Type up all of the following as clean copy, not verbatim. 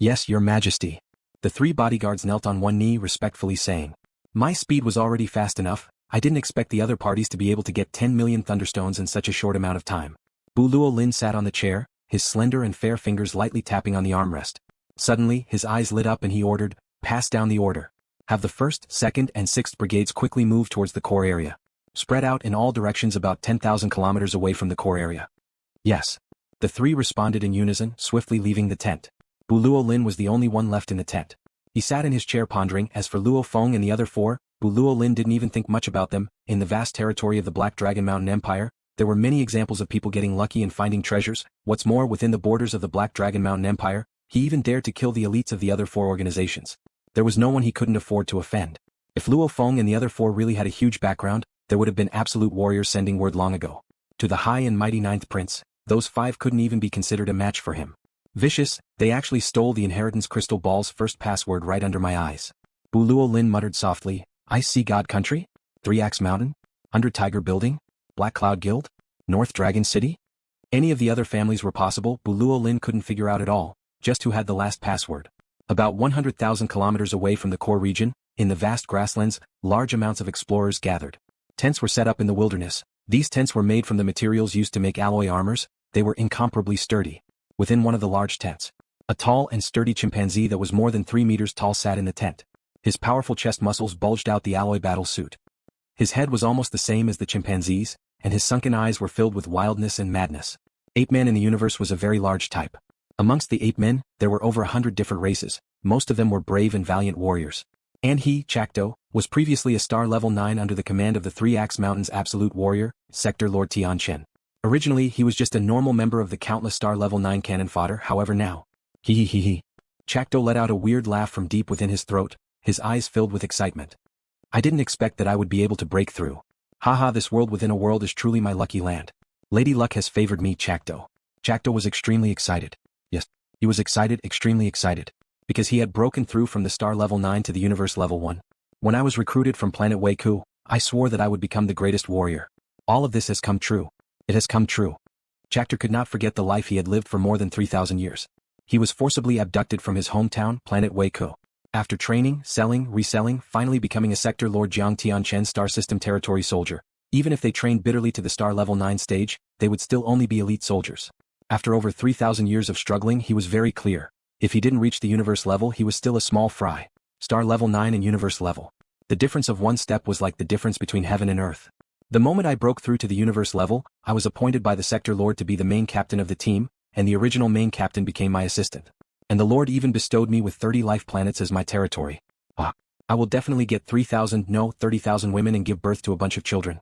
Yes, your majesty. The 3 bodyguards knelt on one knee respectfully saying. My speed was already fast enough, I didn't expect the other parties to be able to get 10 million thunderstones in such a short amount of time. Luo sat on the chair, his slender and fair fingers lightly tapping on the armrest. Suddenly, his eyes lit up and he ordered, pass down the order. Have the 1st, 2nd and 6th brigades quickly move towards the core area. Spread out in all directions about 10,000 kilometers away from the core area. Yes. The 3 responded in unison, swiftly leaving the tent. Luo was the only one left in the tent. He sat in his chair pondering. As for Luo Feng and the other 4, Luo didn't even think much about them. In the vast territory of the Black Dragon Mountain Empire, there were many examples of people getting lucky and finding treasures. What's more, within the borders of the Black Dragon Mountain Empire, he even dared to kill the elites of the other 4 organizations. There was no one he couldn't afford to offend. If Luo Feng and the other 4 really had a huge background, there would have been absolute warriors sending word long ago. To the high and mighty 9th prince, those 5 couldn't even be considered a match for him. Vicious, they actually stole the inheritance crystal ball's first password right under my eyes. Luo muttered softly, Ice Sea God Country? 3-Axe Mountain? Under Tiger Building? Black Cloud Guild? North Dragon City? Any of the other families were possible. Luo couldn't figure out at all, just who had the last password. About 100,000 kilometers away from the core region, in the vast grasslands, large amounts of explorers gathered. Tents were set up in the wilderness. These tents were made from the materials used to make alloy armors. They were incomparably sturdy. Within one of the large tents, a tall and sturdy chimpanzee that was more than 3 meters tall sat in the tent. His powerful chest muscles bulged out the alloy battle suit. His head was almost the same as the chimpanzee's, and his sunken eyes were filled with wildness and madness. Apeman in the universe was a very large type. Amongst the Apemen, there were over 100 different races. Most of them were brave and valiant warriors. And he, Chakto, was previously a star level 9 under the command of the 3-Axe Mountain's absolute warrior, Sector Lord Tian Chen. Originally, he was just a normal member of the countless star level 9 cannon fodder. However now, he. Chakto let out a weird laugh from deep within his throat, his eyes filled with excitement. I didn't expect that I would be able to break through. Haha, this world within a world is truly my lucky land. Lady Luck has favored me, Chakto. Chakto was extremely excited. Yes, he was excited, extremely excited. Because he had broken through from the star level 9 to the universe level 1. When I was recruited from planet Weiku, I swore that I would become the greatest warrior. All of this has come true. It has come true. Chakto could not forget the life he had lived for more than 3,000 years. He was forcibly abducted from his hometown, planet Weiku. After training, selling, reselling, finally becoming a Sector Lord Tian Chen star system territory soldier. Even if they trained bitterly to the star level 9 stage, they would still only be elite soldiers. After over 3,000 years of struggling, he was very clear. If he didn't reach the universe level, he was still a small fry. Star level 9 and universe level. The difference of one step was like the difference between heaven and earth. The moment I broke through to the universe level, I was appointed by the Sector Lord to be the main captain of the team, and the original main captain became my assistant. And the Lord even bestowed me with 30 life planets as my territory. I will definitely get 30,000 women and give birth to a bunch of children.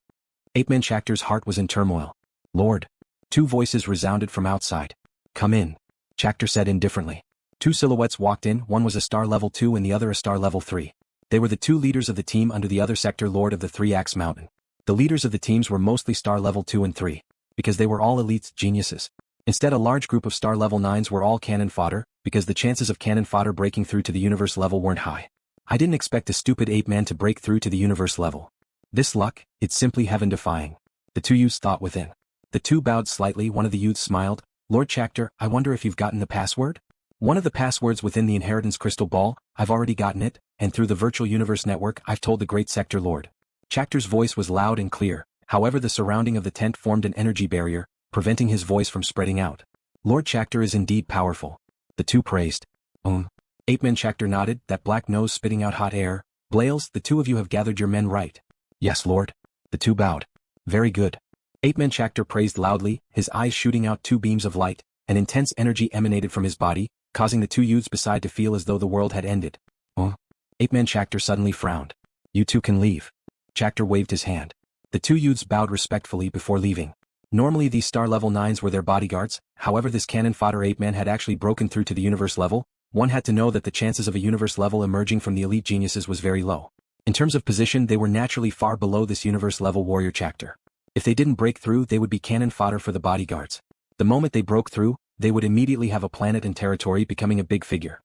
Apeman Chaktor's heart was in turmoil. Lord. 2 voices resounded from outside. Come in. Chaktor said indifferently. 2 silhouettes walked in, one was a star level 2 and the other a star level 3. They were the 2 leaders of the team under the other Sector Lord of the 3-Axe Mountain. The leaders of the teams were mostly star level 2 and 3. Because they were all elites, geniuses. Instead, a large group of star level 9s were all cannon fodder, because the chances of cannon fodder breaking through to the universe level weren't high. I didn't expect a stupid ape man to break through to the universe level. This luck, it's simply heaven-defying. The 2 youths thought within. The 2 bowed slightly. One of the youths smiled. Lord Chaktor, I wonder if you've gotten the password? One of the passwords within the inheritance crystal ball, I've already gotten it, and through the virtual universe network I've told the great Sector Lord. Chaktor's voice was loud and clear, however the surrounding of the tent formed an energy barrier, preventing his voice from spreading out. Lord Chaktor is indeed powerful. The 2 praised. Apeman Chaktor nodded, that black nose spitting out hot air. Blales, the 2 of you have gathered your men right. Yes, Lord. The 2 bowed. Very good. Apeman Chaktor praised loudly, his eyes shooting out 2 beams of light. An intense energy emanated from his body, causing the 2 youths beside to feel as though the world had ended. Apeman Chaktor suddenly frowned. You 2 can leave. Chaktor waved his hand. The 2 youths bowed respectfully before leaving. Normally these star level 9s were their bodyguards, however this cannon fodder Apeman had actually broken through to the universe level. One had to know that the chances of a universe level emerging from the elite geniuses was very low. In terms of position, they were naturally far below this universe level warrior Chaktor. If they didn't break through, they would be cannon fodder for the bodyguards. The moment they broke through, they would immediately have a planet and territory, becoming a big figure.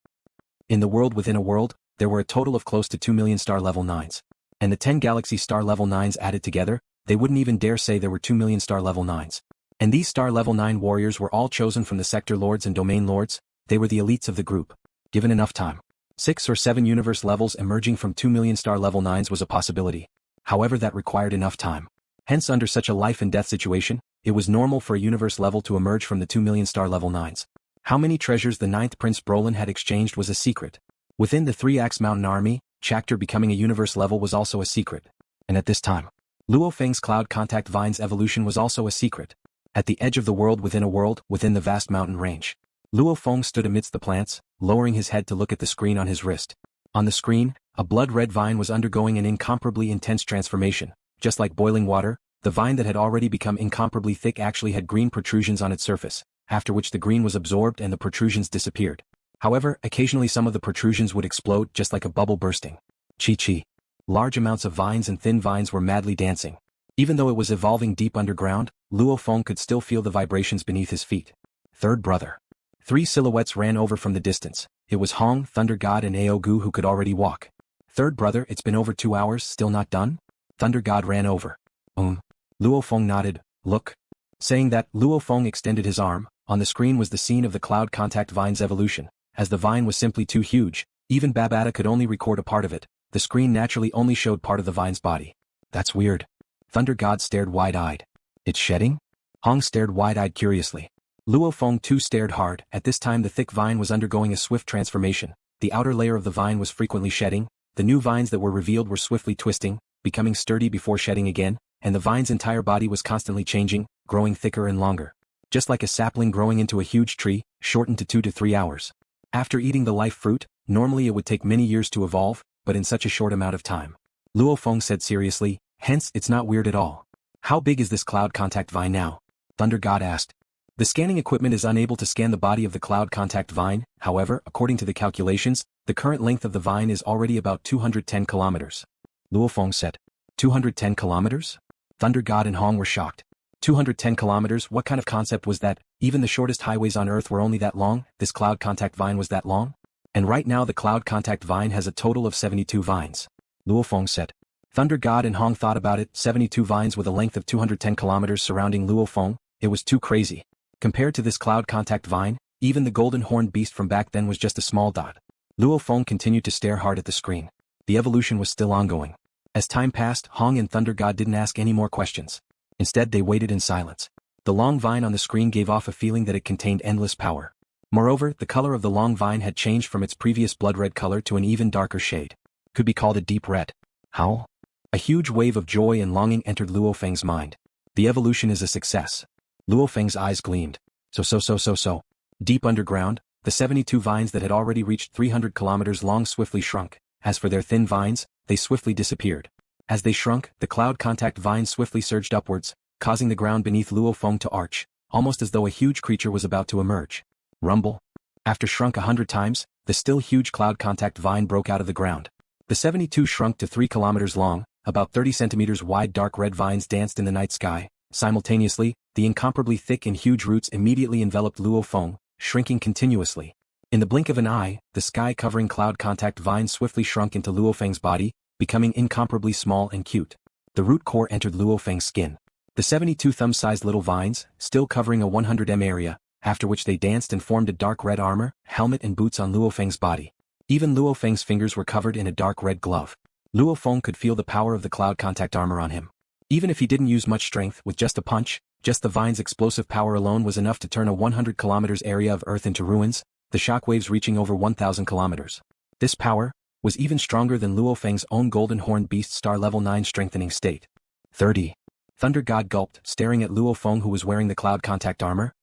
In the world within a world, there were a total of close to 2 million star level 9s. And the 10 galaxy star level 9s added together, they wouldn't even dare say there were 2 million star level 9s. And these star level 9 warriors were all chosen from the Sector Lords and Domain Lords. They were the elites of the group. given enough time. 6 or 7 universe levels emerging from 2 million star level 9s was a possibility. However, that required enough time. Hence, under such a life and death situation, it was normal for a universe level to emerge from the 2 million star level 9s. How many treasures the 9th Prince Brolin had exchanged was a secret. Within the 3-Axe Mountain Army, Chakto becoming a universe level was also a secret. And at this time, LuoFeng's Cloud Contact Vine's evolution was also a secret. At the edge of the world, within the vast mountain range, Luo Feng stood amidst the plants, lowering his head to look at the screen on his wrist. On the screen, a blood-red vine was undergoing an incomparably intense transformation. Just like boiling water, the vine that had already become incomparably thick actually had green protrusions on its surface, after which the green was absorbed and the protrusions disappeared. However, occasionally some of the protrusions would explode just like a bubble bursting. Chi-chi. Large amounts of vines and thin vines were madly dancing. Even though it was evolving deep underground, Luo Feng could still feel the vibrations beneath his feet. Third brother. 3 silhouettes ran over from the distance. It was Hong, Thunder God and Aogu who could already walk. Third brother, it's been over 2 hours, still not done? Thunder God ran over. Luo Feng nodded, look. Saying that, Luo Feng extended his arm. On the screen was the scene of the Cloud Contact Vine's evolution. As the vine was simply too huge, even Babata could only record a part of it. The screen naturally only showed part of the vine's body. That's weird. Thunder God stared wide-eyed. It's shedding? Hong stared wide-eyed curiously. Luo Feng too stared hard. At this time the thick vine was undergoing a swift transformation. The outer layer of the vine was frequently shedding. The new vines that were revealed were swiftly twisting, becoming sturdy before shedding again, and the vine's entire body was constantly changing, growing thicker and longer. Just like a sapling growing into a huge tree, shortened to 2 to 3 hours. After eating the life fruit, normally it would take many years to evolve, but in such a short amount of time. Luo Feng said seriously, hence it's not weird at all. How big is this Cloud Contact Vine now? Thunder God asked. The scanning equipment is unable to scan the body of the Cloud Contact Vine. However, according to the calculations, the current length of the vine is already about 210 kilometers. Luo Feng said. 210 kilometers? Thunder God and Hong were shocked. 210 kilometers, what kind of concept was that? Even the shortest highways on Earth were only that long, this Cloud Contact Vine was that long? And right now the Cloud Contact Vine has a total of 72 vines. Luo Feng said. Thunder God and Hong thought about it, 72 vines with a length of 210 kilometers surrounding Luo Feng. It was too crazy. Compared to this Cloud Contact Vine, even the golden horned beast from back then was just a small dot. Luo Feng continued to stare hard at the screen. The evolution was still ongoing. As time passed, Hong and Thunder God didn't ask any more questions. Instead they waited in silence. The long vine on the screen gave off a feeling that it contained endless power. Moreover, the color of the long vine had changed from its previous blood-red color to an even darker shade. Could be called a deep red. How? A huge wave of joy and longing entered Luo Feng's mind. The evolution is a success. Luo Feng's eyes gleamed. So. Deep underground, the 72 vines that had already reached 300 kilometers long swiftly shrunk. As for their thin vines, they swiftly disappeared. As they shrunk, the Cloud Contact Vine swiftly surged upwards, causing the ground beneath Luo Feng to arch, almost as though a huge creature was about to emerge. Rumble. After shrunk 100 times, the still huge Cloud Contact Vine broke out of the ground. The 72 shrunk to 3 kilometers long, about 30 centimeters wide. Dark red vines danced in the night sky. Simultaneously, the incomparably thick and huge roots immediately enveloped Luo Feng, shrinking continuously. In the blink of an eye, the sky-covering Cloud Contact Vine swiftly shrunk into Luo Feng's body, becoming incomparably small and cute. The root core entered Luo Feng's skin. The 72 thumb-sized little vines, still covering a 100 m area, after which they danced and formed a dark red armor, helmet and boots on Luo Feng's body. Even Luo Feng's fingers were covered in a dark red glove. Luo Feng could feel the power of the Cloud Contact armor on him. Even if he didn't use much strength, with just a punch, just the vine's explosive power alone was enough to turn a 100 kilometers area of Earth into ruins, the shockwaves reaching over 1,000 kilometers. This power was even stronger than Luo Feng's own golden horned beast star level 9 strengthening state. 30. Thunder God gulped, staring at Luo Feng who was wearing the Cloud Contact armor.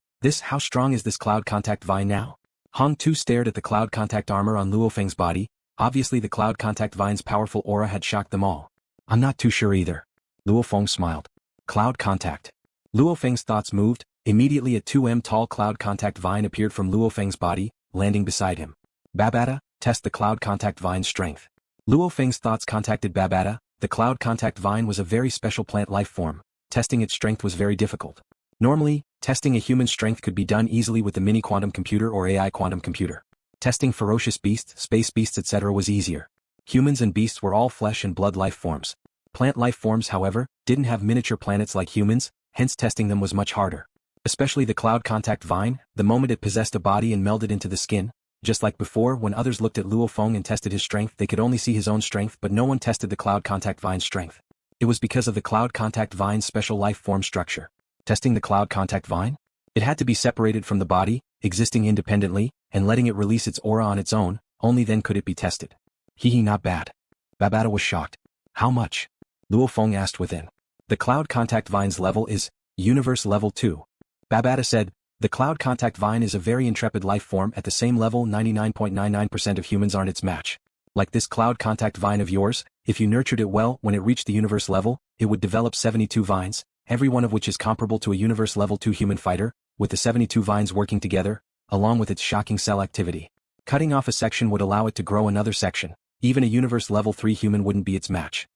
How strong is this Cloud Contact Vine now? Hong too stared at the Cloud Contact armor on Luo Feng's body. Obviously the Cloud Contact Vine's powerful aura had shocked them all. I'm not too sure either. Luo Feng smiled. Cloud Contact. Luo Feng's thoughts moved. Immediately a 2 m tall Cloud Contact Vine appeared from Luo Feng's body, landing beside him. Babata, test the Cloud Contact Vine's strength. Luo Feng's thoughts contacted Babata. The Cloud Contact Vine was a very special plant life form. Testing its strength was very difficult. Normally, testing a human's strength could be done easily with the mini quantum computer or AI quantum computer. Testing ferocious beasts, space beasts etc. was easier. Humans and beasts were all flesh and blood life forms. Plant life forms, however, didn't have miniature planets like humans, hence testing them was much harder. Especially the Cloud Contact Vine. The moment it possessed a body and melded into the skin, Just like before, when others looked at Luo Feng and tested his strength, they could only see his own strength, but no one tested the Cloud Contact Vine's strength. It was because of the Cloud Contact Vine's special life form structure. Testing the Cloud Contact Vine? It had to be separated from the body, existing independently, and letting it release its aura on its own, only then could it be tested. Not bad. Babata was shocked. How much? Luo Feng asked within. The Cloud Contact Vine's level is Universe Level 2. Babata said, the Cloud Contact Vine is a very intrepid life form at the same level 99.99% of humans aren't its match. Like this Cloud Contact Vine of yours, if you nurtured it well, when it reached the Universe level, it would develop 72 vines, every one of which is comparable to a Universe Level 2 human fighter, with the 72 vines working together, along with its shocking cell activity. Cutting off a section would allow it to grow another section. Even a Universe Level 3 human wouldn't be its match.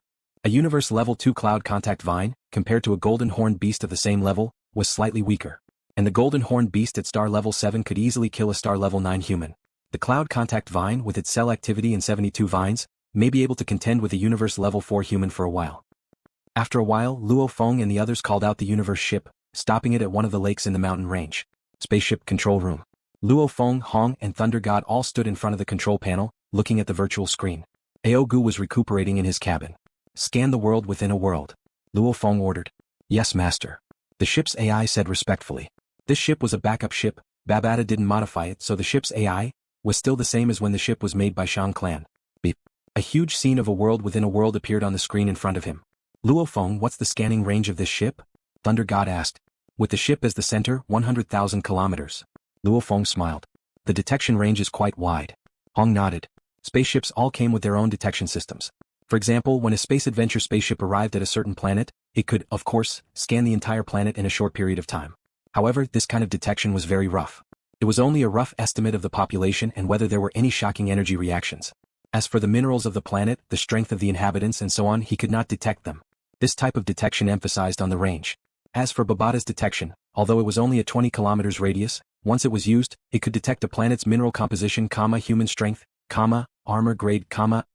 A Universe Level 2 Cloud Contact Vine, compared to a Golden Horned Beast of the same level, was slightly weaker. And the Golden Horned Beast at Star Level 7 could easily kill a Star Level 9 human. The Cloud Contact Vine, with its cell activity and 72 vines, may be able to contend with a Universe Level 4 human for a while. After a while, Luo Feng and the others called out the Universe ship, stopping it at one of the lakes in the mountain range. Spaceship Control Room. Luo Feng, Hong, and Thunder God all stood in front of the control panel, looking at the virtual screen. Aogu was recuperating in his cabin. Scan the world within a world. Luo Feng ordered. Yes, master. The ship's AI said respectfully. This ship was a backup ship. Babata didn't modify it, so the ship's AI was still the same as when the ship was made by Shang Clan. Beep. A huge scene of a world within a world appeared on the screen in front of him. Luo Feng, what's the scanning range of this ship? Thunder God asked. With the ship as the center, 100,000 kilometers. Luo Feng smiled. The detection range is quite wide. Hong nodded. Spaceships all came with their own detection systems. For example, when a space adventure spaceship arrived at a certain planet, it could, of course, scan the entire planet in a short period of time. However, this kind of detection was very rough. It was only a rough estimate of the population and whether there were any shocking energy reactions. As for the minerals of the planet, the strength of the inhabitants and so on, he could not detect them. This type of detection emphasized on the range. As for Babata's detection, although it was only a 20 kilometers radius, once it was used, it could detect a planet's mineral composition, human strength, armor grade,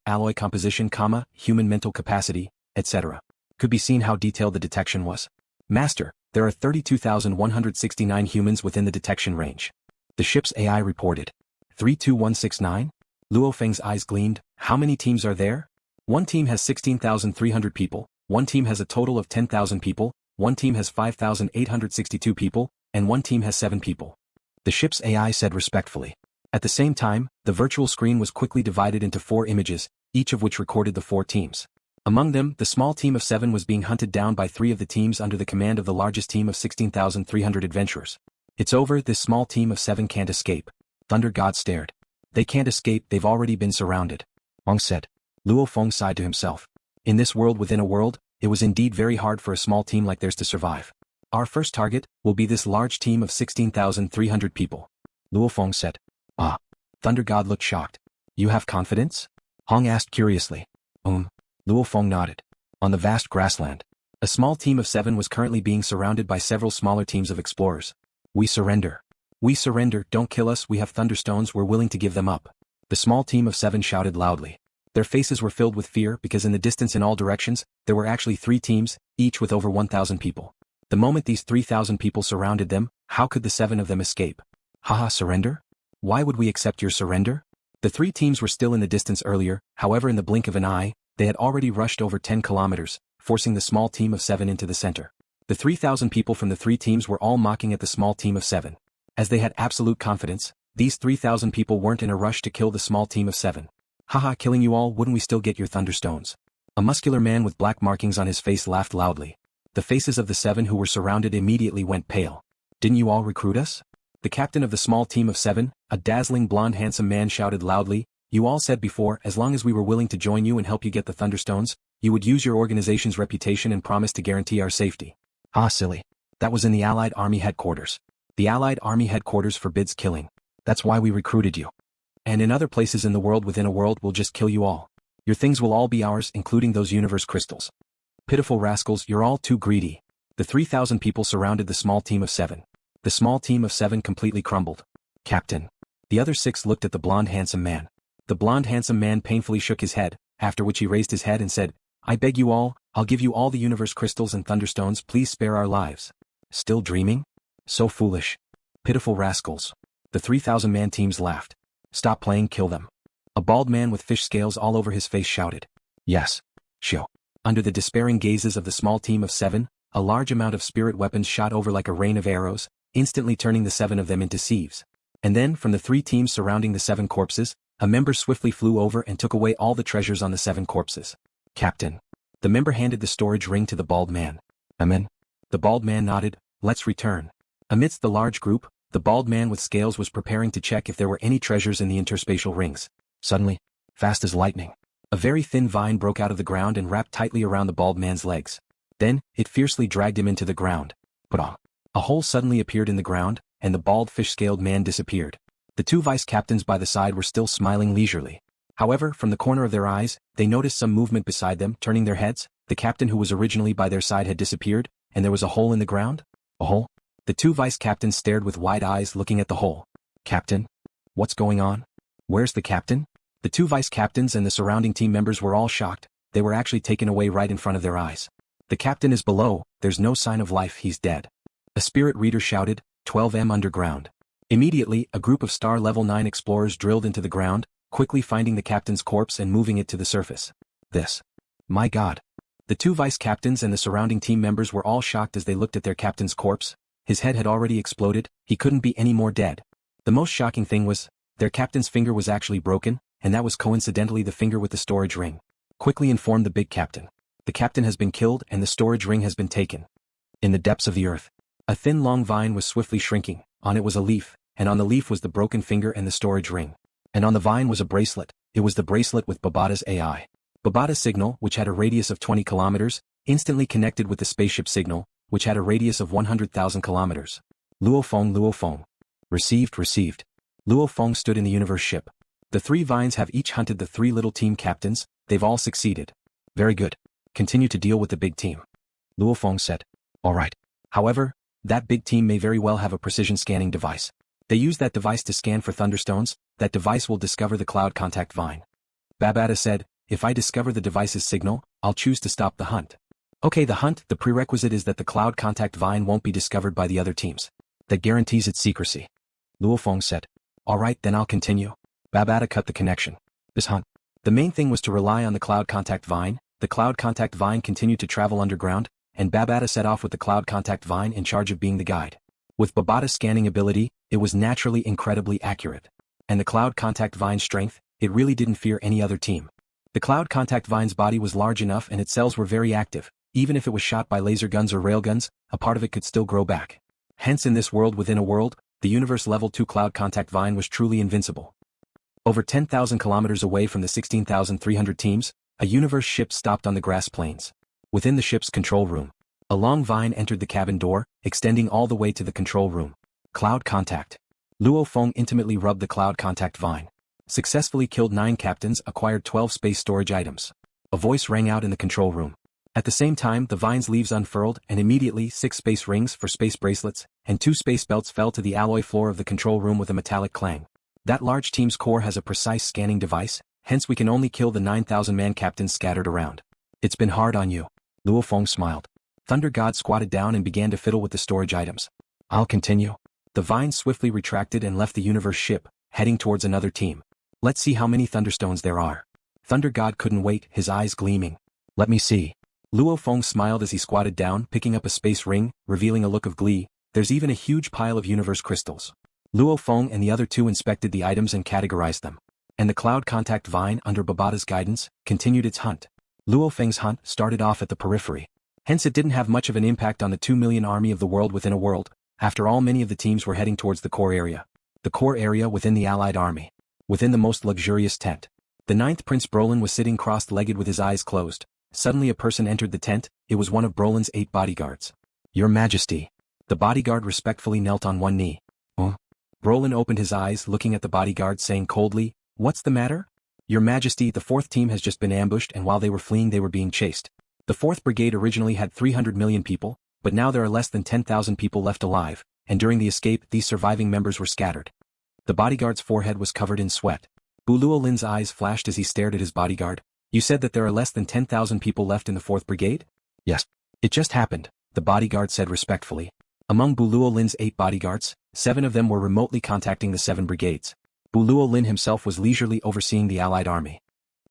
alloy composition, human mental capacity, etc. Could be seen how detailed the detection was. Master, there are 32,169 humans within the detection range. The ship's AI reported. 32169? Luo Feng's eyes gleamed. How many teams are there? One team has 16,300 people, one team has a total of 10,000 people, one team has 5,862 people, and one team has 7 people. The ship's AI said respectfully. At the same time, the virtual screen was quickly divided into 4 images, each of which recorded the 4 teams. Among them, the small team of 7 was being hunted down by 3 of the teams under the command of the largest team of 16,300 adventurers. It's over, this small team of 7 can't escape. Thunder God stared. They can't escape, they've already been surrounded. Hong said. Luo Feng sighed to himself. In this world within a world, it was indeed very hard for a small team like theirs to survive. Our first target will be this large team of 16,300 people. Luo Feng said. Ah. Thunder God looked shocked. You have confidence? Hong asked curiously. Luo Feng nodded. On the vast grassland, a small team of 7 was currently being surrounded by several smaller teams of explorers. We surrender. We surrender, don't kill us, we have thunderstones, we're willing to give them up. The small team of 7 shouted loudly. Their faces were filled with fear because in the distance in all directions, there were actually 3 teams, each with over 1,000 people. The moment these 3,000 people surrounded them, how could the 7 of them escape? Haha, surrender? Why would we accept your surrender? The 3 teams were still in the distance earlier, however in the blink of an eye, they had already rushed over 10 kilometers, forcing the small team of 7 into the center. The 3,000 people from the 3 teams were all mocking at the small team of 7. As they had absolute confidence, these 3,000 people weren't in a rush to kill the small team of 7. Haha, killing you all, wouldn't we still get your thunderstones? A muscular man with black markings on his face laughed loudly. The faces of the 7 who were surrounded immediately went pale. Didn't you all recruit us? The captain of the small team of 7, a dazzling blonde handsome man shouted loudly, you all said before, as long as we were willing to join you and help you get the thunderstones, you would use your organization's reputation and promise to guarantee our safety. Ah, silly. That was in the Allied Army headquarters. The Allied Army headquarters forbids killing. That's why we recruited you. And in other places in the world within a world we'll just kill you all. Your things will all be ours, including those universe crystals. Pitiful rascals, you're all too greedy. The 3,000 people surrounded the small team of 7. The small team of 7 completely crumbled. Captain. The other 6 looked at the blonde handsome man. The blonde handsome man painfully shook his head, after which he raised his head and said, I beg you all, I'll give you all the universe crystals and thunderstones, please spare our lives. Still dreaming? So foolish. Pitiful rascals. The 3,000-man teams laughed. Stop playing, kill them. A bald man with fish scales all over his face shouted. Yes. Shio. Under the despairing gazes of the small team of 7, a large amount of spirit weapons shot over like a rain of arrows, instantly turning the 7 of them into sieves. And then, from the 3 teams surrounding the 7 corpses, a member swiftly flew over and took away all the treasures on the 7 corpses. Captain. The member handed the storage ring to the bald man. Amen. The bald man nodded. Let's return. Amidst the large group, the bald man with scales was preparing to check if there were any treasures in the interspatial rings. Suddenly, fast as lightning, a very thin vine broke out of the ground and wrapped tightly around the bald man's legs. Then, it fiercely dragged him into the ground. But a hole suddenly appeared in the ground, and the bald fish-scaled man disappeared. The 2 vice-captains by the side were still smiling leisurely. However, from the corner of their eyes, they noticed some movement beside them. Turning their heads, the captain who was originally by their side had disappeared, and there was a hole in the ground? A hole? The 2 vice-captains stared with wide eyes looking at the hole. Captain? What's going on? Where's the captain? The 2 vice-captains and the surrounding team members were all shocked. They were actually taken away right in front of their eyes. The captain is below, there's no sign of life, he's dead. A spirit reader shouted, 12M underground. Immediately, a group of Star Level 9 explorers drilled into the ground, quickly finding the captain's corpse and moving it to the surface. This. My God. The 2 vice-captains and the surrounding team members were all shocked as they looked at their captain's corpse. His head had already exploded, he couldn't be any more dead. The most shocking thing was, their captain's finger was actually broken, and that was coincidentally the finger with the storage ring. Quickly informed the big captain. The captain has been killed and the storage ring has been taken. In the depths of the earth, a thin long vine was swiftly shrinking. On it was a leaf, and on the leaf was the broken finger and the storage ring. And on the vine was a bracelet. It was the bracelet with Babata's AI. Babata's signal, which had a radius of 20 kilometers, instantly connected with the spaceship signal, which had a radius of 100,000 kilometers. LuoFeng. Received. LuoFeng stood in the universe ship. The 3 vines have each hunted the 3 little team captains, they've all succeeded. Very good. Continue to deal with the big team. LuoFeng said. Alright. However, that big team may very well have a precision scanning device. They use that device to scan for thunderstones, that device will discover the cloud contact vine. Babata said, if I discover the device's signal, I'll choose to stop the hunt. Okay, the prerequisite is that the cloud contact vine won't be discovered by the other teams. That guarantees its secrecy. LuoFeng said. Alright, then I'll continue. Babata cut the connection. This hunt. The main thing was to rely on the cloud contact vine. The cloud contact vine continued to travel underground, and Babata set off with the cloud contact vine in charge of being the guide. With Babata's scanning ability, it was naturally incredibly accurate. And the cloud contact vine's strength, it really didn't fear any other team. The cloud contact vine's body was large enough and its cells were very active. Even if it was shot by laser guns or railguns, a part of it could still grow back. Hence in this world within a world, the universe level 2 cloud contact vine was truly invincible. Over 10,000 kilometers away from the 16,300 teams, a universe ship stopped on the grass plains. Within the ship's control room, a long vine entered the cabin door, extending all the way to the control room. Cloud contact. Luo Feng intimately rubbed the cloud contact vine. Successfully killed 9 captains, acquired 12 space storage items. A voice rang out in the control room. At the same time, the vine's leaves unfurled, and immediately 6 space rings for space bracelets, and 2 space belts fell to the alloy floor of the control room with a metallic clang. That large team's core has a precise scanning device, hence we can only kill the 9,000-man captains scattered around. It's been hard on you. Luo Feng smiled. Thunder God squatted down and began to fiddle with the storage items. I'll continue. The vine swiftly retracted and left the universe ship, heading towards another team. Let's see how many thunderstones there are. Thunder God couldn't wait, his eyes gleaming. Let me see. Luo Feng smiled as he squatted down, picking up a space ring, revealing a look of glee. There's even a huge pile of universe crystals. Luo Feng and the other 2 inspected the items and categorized them. And the cloud contact vine, under Babata's guidance, continued its hunt. Luo Feng's hunt started off at the periphery. Hence it didn't have much of an impact on the 2 million army of the world within a world. After all, many of the teams were heading towards the core area. The core area within the allied army. Within the most luxurious tent. The 9th Prince Brolin was sitting crossed-legged with his eyes closed. Suddenly a person entered the tent. It was one of Brolin's 8 bodyguards. Your Majesty. The bodyguard respectfully knelt on one knee. Brolin opened his eyes, looking at the bodyguard, saying coldly, "What's the matter?" Your Majesty, the 4th team has just been ambushed, and while they were fleeing they were being chased. The 4th Brigade originally had 300 million people, but now there are less than 10,000 people left alive, and during the escape these surviving members were scattered. The bodyguard's forehead was covered in sweat. Bu Luolin's eyes flashed as he stared at his bodyguard. You said that there are less than 10,000 people left in the 4th Brigade? Yes. It just happened, the bodyguard said respectfully. Among Bu Luolin's 8 bodyguards, 7 of them were remotely contacting the 7 brigades. Luo Lin himself was leisurely overseeing the allied army.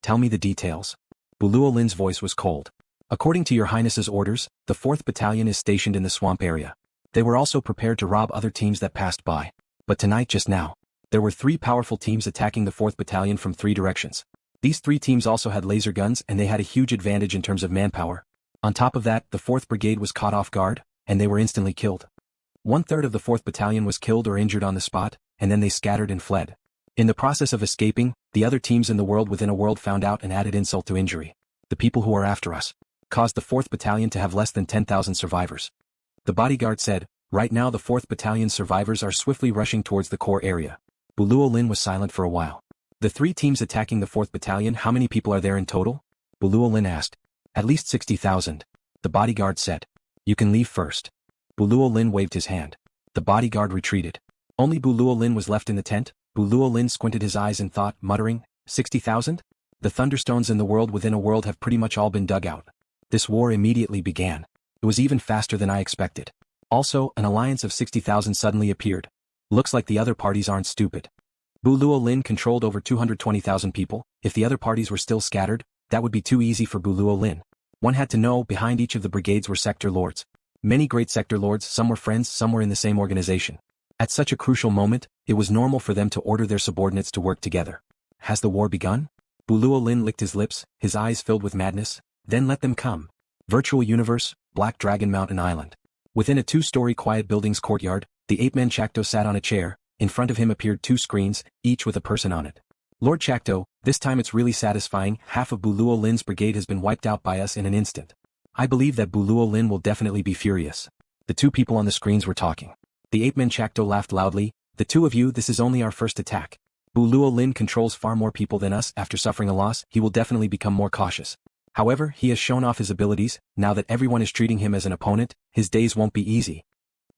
Tell me the details. Luo Lin's voice was cold. According to your highness's orders, the 4th Battalion is stationed in the swamp area. They were also prepared to rob other teams that passed by. But tonight just now, there were 3 powerful teams attacking the 4th Battalion from 3 directions. These 3 teams also had laser guns and they had a huge advantage in terms of manpower. On top of that, the 4th Brigade was caught off guard, and they were instantly killed. 1/3 of the 4th Battalion was killed or injured on the spot, and then they scattered and fled. In the process of escaping, the other teams in the world within a world found out and added insult to injury. The people who are after us caused the 4th Battalion to have less than 10,000 survivors. The bodyguard said, right now the 4th Battalion's survivors are swiftly rushing towards the core area. Luo Lin was silent for a while. The 3 teams attacking the 4th Battalion, how many people are there in total? Luo Lin asked. At least 60,000. The bodyguard said. You can leave first. Luo Lin waved his hand. The bodyguard retreated. Only Luo Lin was left in the tent. Luo Lin squinted his eyes and thought, muttering, 60,000? The thunderstones in the world within a world have pretty much all been dug out. This war immediately began. It was even faster than I expected. Also, an alliance of 60,000 suddenly appeared. Looks like the other parties aren't stupid. Luo Lin controlled over 220,000 people. If the other parties were still scattered, that would be too easy for Luo Lin. One had to know behind each of the brigades were sector lords. Many great sector lords, some were friends, some were in the same organization. At such a crucial moment, it was normal for them to order their subordinates to work together. Has the war begun? Luo Lin licked his lips, his eyes filled with madness. Then let them come. Virtual Universe, Black Dragon Mountain Island. Within a 2-story quiet building's courtyard, the Apeman Chakto sat on a chair. In front of him appeared 2 screens, each with a person on it. Lord Chakto, this time it's really satisfying. Half of Luo Lin's brigade has been wiped out by us in an instant. I believe that Luo Lin will definitely be furious. The 2 people on the screens were talking. The Apeman Chakto laughed loudly. The 2 of you, this is only our first attack. Luo Lin controls far more people than us. After suffering a loss, he will definitely become more cautious. However, he has shown off his abilities. Now that everyone is treating him as an opponent, his days won't be easy.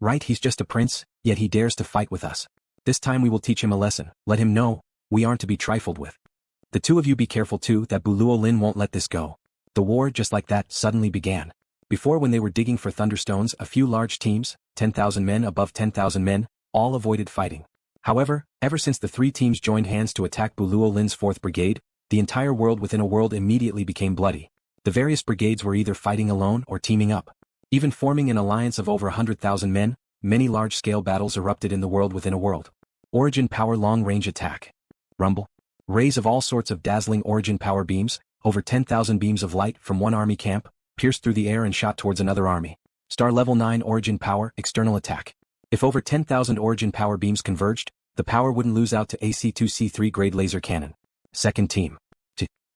Right, he's just a prince, yet he dares to fight with us. This time we will teach him a lesson. Let him know, we aren't to be trifled with. The 2 of you be careful too that Luo Lin won't let this go. The war, just like that, suddenly began. Before, when they were digging for thunderstones, a few large teams, 10,000 men above 10,000 men, all avoided fighting. However, ever since the 3 teams joined hands to attack Luo Lin's 4th Brigade, the entire world within a world immediately became bloody. The various brigades were either fighting alone or teaming up. Even forming an alliance of over 100,000 men, many large-scale battles erupted in the world within a world. Origin Power Long-Range Attack. Rumble. Rays of all sorts of dazzling origin power beams, over 10,000 beams of light from one army camp, pierced through the air and shot towards another army. Star Level 9 Origin Power External Attack. If over 10,000 origin power beams converged, the power wouldn't lose out to AC-2C3 grade laser cannon. Second team.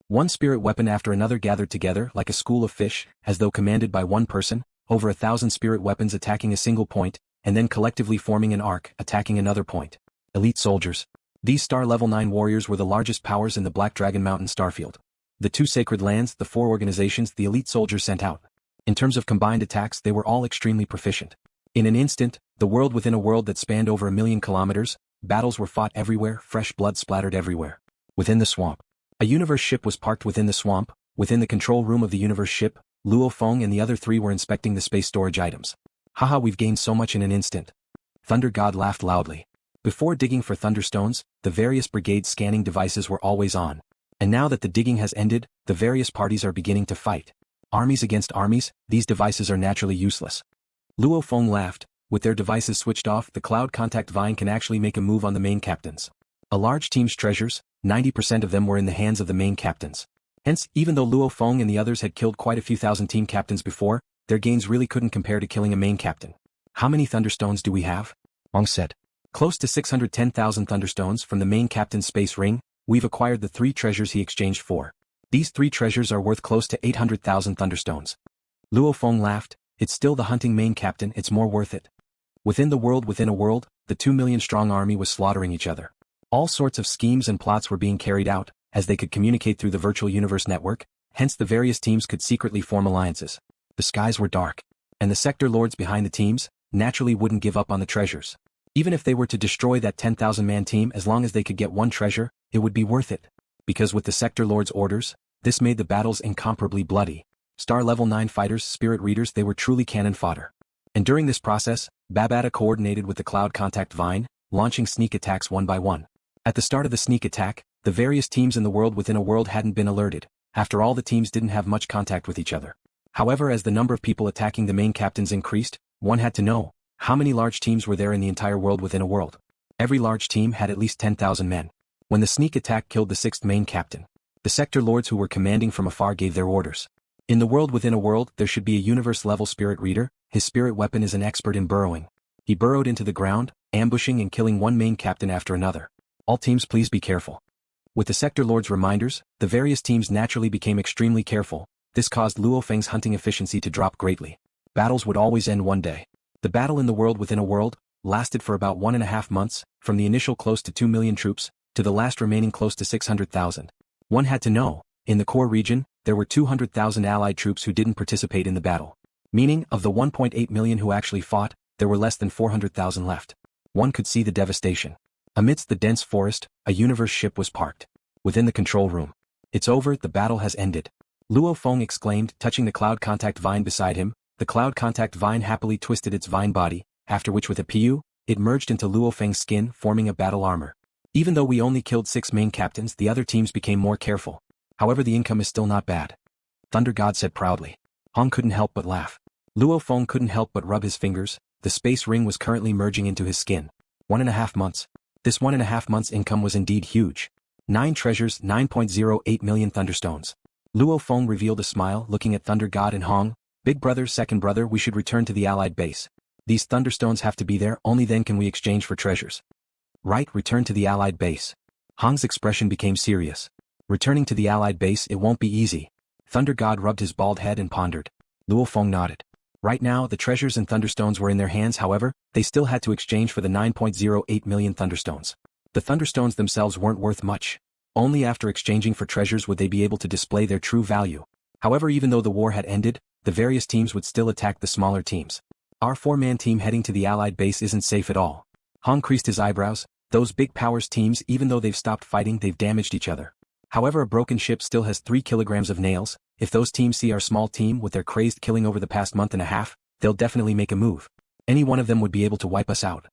1 spirit weapon after another gathered together like a school of fish, as though commanded by one person, over 1,000 spirit weapons attacking a single point, and then collectively forming an arc, attacking another point. Elite soldiers. These Star Level 9 warriors were the largest powers in the Black Dragon Mountain starfield. The 2 sacred lands, the 4 organizations the elite soldiers sent out. In terms of combined attacks, they were all extremely proficient. In an instant, the world within a world that spanned over 1,000,000 kilometers, battles were fought everywhere, fresh blood splattered everywhere. Within the swamp. A universe ship was parked within the swamp. Within the control room of the universe ship, Luo Feng and the other 3 were inspecting the space storage items. Haha, we've gained so much in an instant. Thunder God laughed loudly. Before digging for thunderstones, the various brigade scanning devices were always on. And now that the digging has ended, the various parties are beginning to fight. Armies against armies, these devices are naturally useless. Luo Feng laughed. With their devices switched off, the cloud contact vine can actually make a move on the main captains. A large team's treasures, 90% of them were in the hands of the main captains. Hence, even though Luo Feng and the others had killed quite a few thousand team captains before, their gains really couldn't compare to killing a main captain. How many thunderstones do we have? Feng said. Close to 610,000 thunderstones from the main captain's space ring. We've acquired the 3 treasures he exchanged for. These 3 treasures are worth close to 800,000 thunderstones. Luo Feng laughed. It's still the hunting main captain, it's more worth it. Within the world within a world, the 2 million strong army was slaughtering each other. All sorts of schemes and plots were being carried out, as they could communicate through the virtual universe network, hence the various teams could secretly form alliances. The skies were dark, and the sector lords behind the teams, naturally wouldn't give up on the treasures. Even if they were to destroy that 10,000-man team, as long as they could get 1 treasure, it would be worth it. Because with the sector lords' orders, this made the battles incomparably bloody. Star Level 9 fighters, spirit readers, they were truly cannon fodder. And during this process, Babata coordinated with the cloud contact vine, launching sneak attacks one by one. At the start of the sneak attack, the various teams in the world within a world hadn't been alerted. After all, the teams didn't have much contact with each other. However, as the number of people attacking the main captains increased, one had to know how many large teams were there in the entire world within a world. Every large team had at least 10,000 men. When the sneak attack killed the sixth main captain, the sector lords who were commanding from afar gave their orders. In the world within a world, there should be a universe-level spirit reader. His spirit weapon is an expert in burrowing. He burrowed into the ground, ambushing and killing one main captain after another. All teams, please be careful. With the sector lord's reminders, the various teams naturally became extremely careful. This caused Luo Feng's hunting efficiency to drop greatly. Battles would always end one day. The battle in the world within a world lasted for about 1.5 months, from the initial close to 2 million troops, to the last remaining close to 600,000. One had to know, in the core region, there were 200,000 allied troops who didn't participate in the battle. Meaning, of the 1.8 million who actually fought, there were less than 400,000 left. One could see the devastation. Amidst the dense forest, a universe ship was parked. Within the control room. It's over, the battle has ended. Luo Feng exclaimed, touching the cloud contact vine beside him. The cloud contact vine happily twisted its vine body, after which with a PU, it merged into Luo Feng's skin, forming a battle armor. Even though we only killed 6 main captains, the other teams became more careful. However, the income is still not bad. Thunder God said proudly. Hong couldn't help but laugh. Luo Feng couldn't help but rub his fingers. The space ring was currently merging into his skin. 1.5 months. This 1.5 months income was indeed huge. 9 treasures, 9.08 million thunderstones. Luo Feng revealed a smile, looking at Thunder God and Hong. Big brother, second brother, we should return to the allied base. These thunderstones have to be there, only then can we exchange for treasures. Right, return to the allied base. Hong's expression became serious. Returning to the allied base, it won't be easy. Thunder God rubbed his bald head and pondered. Luo Feng nodded. Right now, the treasures and thunderstones were in their hands, however, they still had to exchange for the 9.08 million thunderstones. The thunderstones themselves weren't worth much. Only after exchanging for treasures would they be able to display their true value. However, even though the war had ended, the various teams would still attack the smaller teams. Our 4-man team heading to the allied base isn't safe at all. Hong creased his eyebrows. Those big powers teams, even though they've stopped fighting, they've damaged each other. However, a broken ship still has 3 kilograms of nails. If those teams see our small team with their crazed killing over the past month and a half, they'll definitely make a move. Any one of them would be able to wipe us out.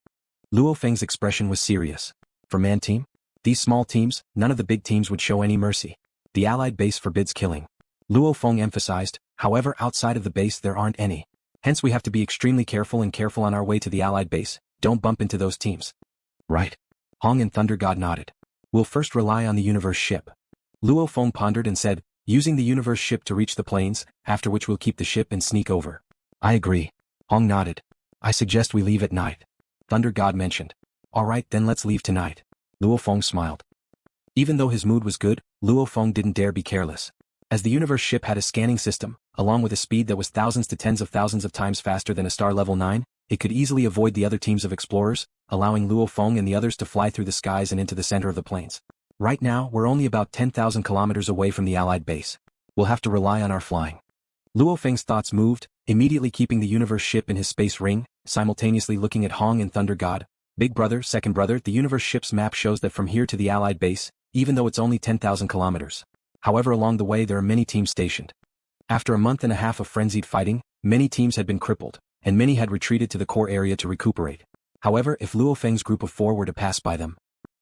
Luo Feng's expression was serious. For man team? These small teams, none of the big teams would show any mercy. The allied base forbids killing. Luo Feng emphasized, however, outside of the base there aren't any. Hence we have to be extremely careful on our way to the allied base. Don't bump into those teams. Right. Hong and Thunder God nodded. We'll first rely on the universe ship. Luo Feng pondered and said, using the universe ship to reach the plains, after which we'll keep the ship and sneak over. I agree. Hong nodded. I suggest we leave at night. Thunder God mentioned. Alright, then let's leave tonight. Luo Feng smiled. Even though his mood was good, Luo Feng didn't dare be careless. As the universe ship had a scanning system, along with a speed that was thousands to tens of thousands of times faster than a star level 9, it could easily avoid the other teams of explorers, allowing Luo Feng and the others to fly through the skies and into the center of the plains. Right now, we're only about 10,000 kilometers away from the allied base. We'll have to rely on our flying. Luo Feng's thoughts moved, immediately keeping the universe ship in his space ring, simultaneously looking at Hong and Thunder God. Big brother, second brother, the universe ship's map shows that from here to the allied base, even though it's only 10,000 kilometers. However, along the way there are many teams stationed. After a month and a half of frenzied fighting, many teams had been crippled, and many had retreated to the core area to recuperate. However, if Luo Feng's group of 4 were to pass by them,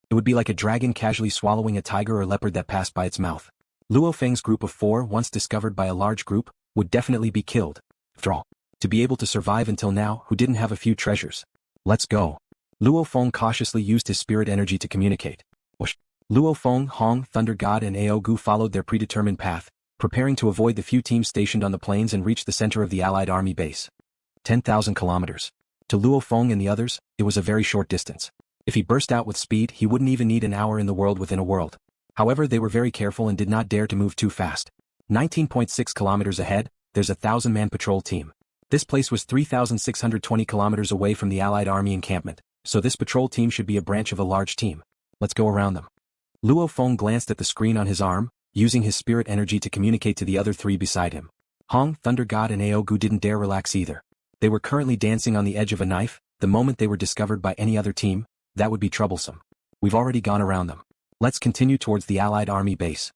it would be like a dragon casually swallowing a tiger or leopard that passed by its mouth. Luo Feng's group of 4, once discovered by a large group, would definitely be killed. After all, to be able to survive until now, who didn't have a few treasures? Let's go. Luo Feng cautiously used his spirit energy to communicate. Whoosh. Luo Feng, Hong, Thunder God and Aogu followed their predetermined path, preparing to avoid the few teams stationed on the plains and reach the center of the allied army base. 10,000 kilometers. To Luo Feng and the others, it was a very short distance. If he burst out with speed, he wouldn't even need an hour in the world within a world. However, they were very careful and did not dare to move too fast. 19.6 kilometers ahead, there's a 1,000-man patrol team. This place was 3,620 kilometers away from the allied army encampment, so this patrol team should be a branch of a large team. Let's go around them. Luo Feng glanced at the screen on his arm, using his spirit energy to communicate to the other 3 beside him. Hong, Thunder God and Aogu didn't dare relax either. They were currently dancing on the edge of a knife. The moment they were discovered by any other team, that would be troublesome. We've already gone around them. Let's continue towards the allied army base.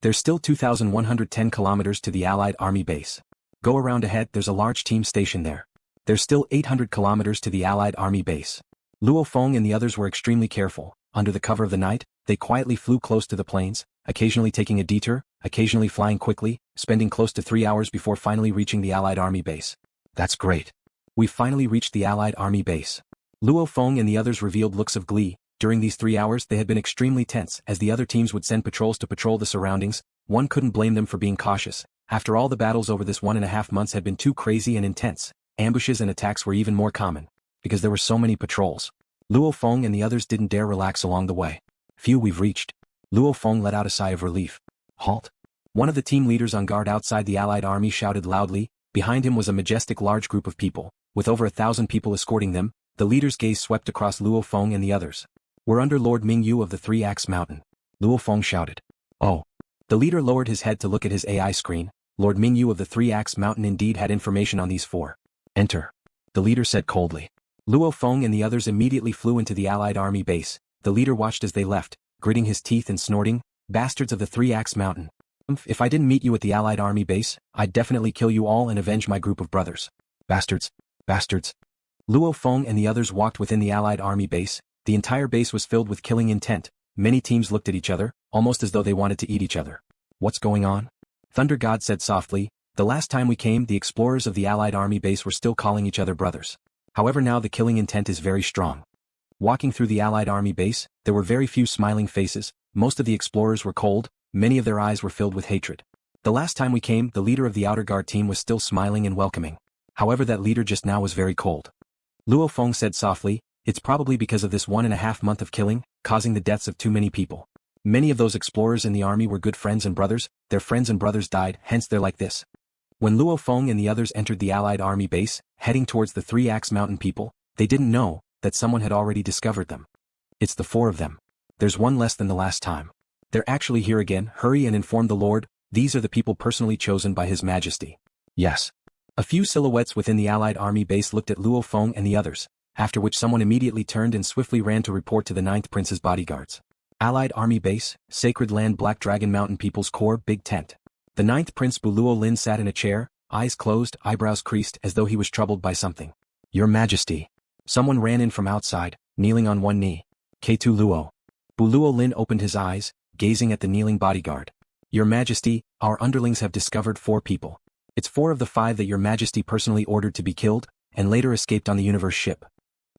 There's still 2,110 kilometers to the allied army base. Go around ahead, there's a large team stationed there. There's still 800 kilometers to the allied army base. Luo Feng and the others were extremely careful. under the cover of the night, they quietly flew close to the plains, occasionally taking a detour, occasionally flying quickly, spending close to 3 hours before finally reaching the Allied army base. That's great. We finally reached the Allied army base. Luo Feng and the others revealed looks of glee. During these 3 hours they had been extremely tense as the other teams would send patrols to patrol the surroundings. One couldn't blame them for being cautious. After all, the battles over this 1.5 months had been too crazy and intense. Ambushes and attacks were even more common, because there were so many patrols. Luo Feng and the others didn't dare relax along the way. Phew, we've reached. Luo Feng let out a sigh of relief. Halt. One of the team leaders on guard outside the Allied army shouted loudly. Behind him was a majestic large group of people, with over 1,000 people escorting them. The leader's gaze swept across Luo Feng and the others. We're under Lord Mingyu of the Three-Axe Mountain. Luo Feng shouted. Oh. The leader lowered his head to look at his AI screen. Lord Mingyu of the Three-Axe Mountain indeed had information on these four. Enter. The leader said coldly. Luo Feng and the others immediately flew into the Allied army base. The leader watched as they left, gritting his teeth and snorting. Bastards of the Three-Axe Mountain. If I didn't meet you at the Allied army base, I'd definitely kill you all and avenge my group of brothers. Bastards. Bastards. Luo Feng and the others walked within the Allied army base. The entire base was filled with killing intent. Many teams looked at each other, almost as though they wanted to eat each other. What's going on? Thunder God said softly. The last time we came, the explorers of the Allied army base were still calling each other brothers. However, now the killing intent is very strong. Walking through the Allied army base, there were very few smiling faces. Most of the explorers were cold. Many of their eyes were filled with hatred. The last time we came, the leader of the outer guard team was still smiling and welcoming. However, that leader just now was very cold. Luo Feng said softly, it's probably because of this 1.5 month of killing, causing the deaths of too many people. Many of those explorers in the army were good friends and brothers. Their friends and brothers died, hence they're like this. When Luo Feng and the others entered the Allied army base, heading towards the Three-Axe Mountain people, they didn't know that someone had already discovered them. It's the 4 of them. There's one less than the last time. They're actually here again. Hurry and inform the Lord. These are the people personally chosen by His Majesty. Yes. A few silhouettes within the Allied army base looked at Luo Feng and the others, after which someone immediately turned and swiftly ran to report to the 9th Prince's bodyguards. Allied army base, Sacred Land, Black Dragon Mountain People's Core, Big Tent. The 9th Prince Luo Lin sat in a chair, eyes closed, eyebrows creased as though he was troubled by something. Your Majesty. Someone ran in from outside, kneeling on one knee. K2 Luo. Luo Lin opened his eyes, gazing at the kneeling bodyguard. Your Majesty, our underlings have discovered 4 people. It's 4 of the 5 that Your Majesty personally ordered to be killed, and later escaped on the universe ship.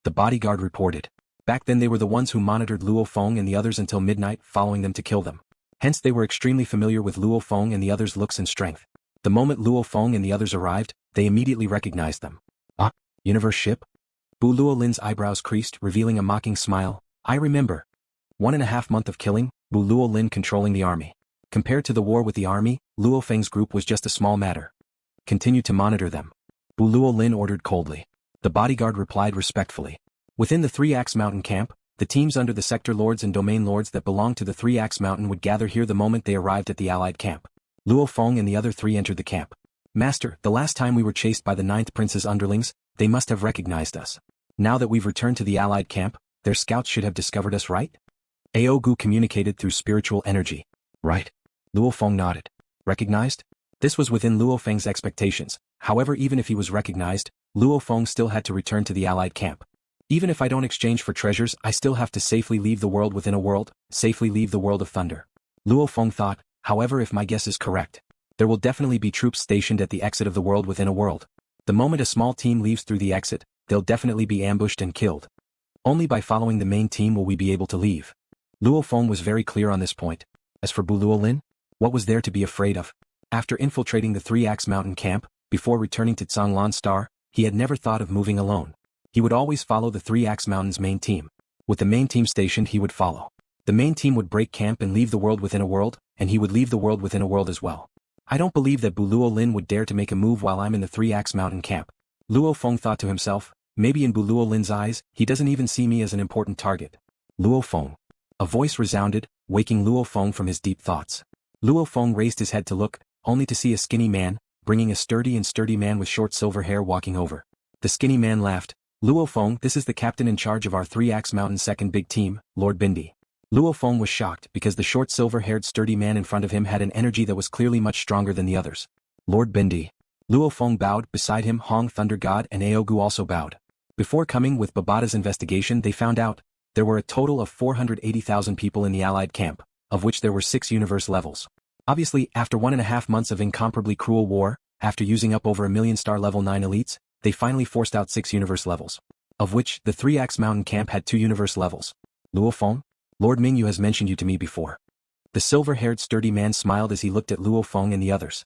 The bodyguard reported. Back then they were the ones who monitored Luo Feng and the others until midnight, following them to kill them. Hence they were extremely familiar with Luo Feng and the others' looks and strength. The moment Luo Feng and the others arrived, they immediately recognized them. Ah, universe ship? Luo Lin's eyebrows creased, revealing a mocking smile. I remember. 1.5 month of killing, Luo Lin controlling the army. Compared to the war with the army, LuoFeng's group was just a small matter. Continue to monitor them. Luo Lin ordered coldly. The bodyguard replied respectfully. Within the Three-Axe Mountain camp, the teams under the Sector Lords and Domain Lords that belonged to the Three-Axe Mountain would gather here the moment they arrived at the Allied camp. Luo Feng and the other 3 entered the camp. Master, the last time we were chased by the 9th Prince's underlings, they must have recognized us. Now that we've returned to the Allied camp, their scouts should have discovered us, right? Aogu communicated through spiritual energy. Right. Luo Feng nodded. Recognized? This was within Luo Feng's expectations. However, even if he was recognized, Luo Feng still had to return to the Allied camp. Even if I don't exchange for treasures, I still have to safely leave the world within a world, safely leave the world of thunder. Luo Feng thought, however, if my guess is correct, there will definitely be troops stationed at the exit of the world within a world. The moment a small team leaves through the exit, they'll definitely be ambushed and killed. Only by following the main team will we be able to leave. Luo Feng was very clear on this point. As for Luo Lin, what was there to be afraid of? After infiltrating the Three-Axe Mountain camp, before returning to SwallowedStar, he had never thought of moving alone. He would always follow the Three-Axe Mountain's main team. With the main team stationed, he would follow. The main team would break camp and leave the world within a world, and he would leave the world within a world as well. I don't believe that Luo Lin would dare to make a move while I'm in the Three-Axe Mountain camp. Luo Feng thought to himself, maybe in Luo Lin's eyes, he doesn't even see me as an important target. Luo Feng. A voice resounded, waking Luo Feng from his deep thoughts. Luo Feng raised his head to look, only to see a skinny man, bringing a sturdy man with short silver hair walking over. The skinny man laughed. Luo Feng, this is the captain in charge of our Three-Axe Mountain second big team, Lord Bindi. Luo Feng was shocked because the short silver-haired sturdy man in front of him had an energy that was clearly much stronger than the others. Lord Bindi. Luo Feng bowed. Beside him Hong Thunder God and Aogu also bowed. Before coming with Babata's investigation they found out There were a total of 480,000 people in the Allied camp, of which there were 6 universe levels. Obviously, after 1.5 months of incomparably cruel war, after using up over 1,000,000 star level 9 elites, they finally forced out 6 universe levels. Of which, the 3Axe Mountain camp had 2 universe levels. Luo Feng? Lord Mingyu has mentioned you to me before. The silver-haired sturdy man smiled as he looked at Luo Feng and the others.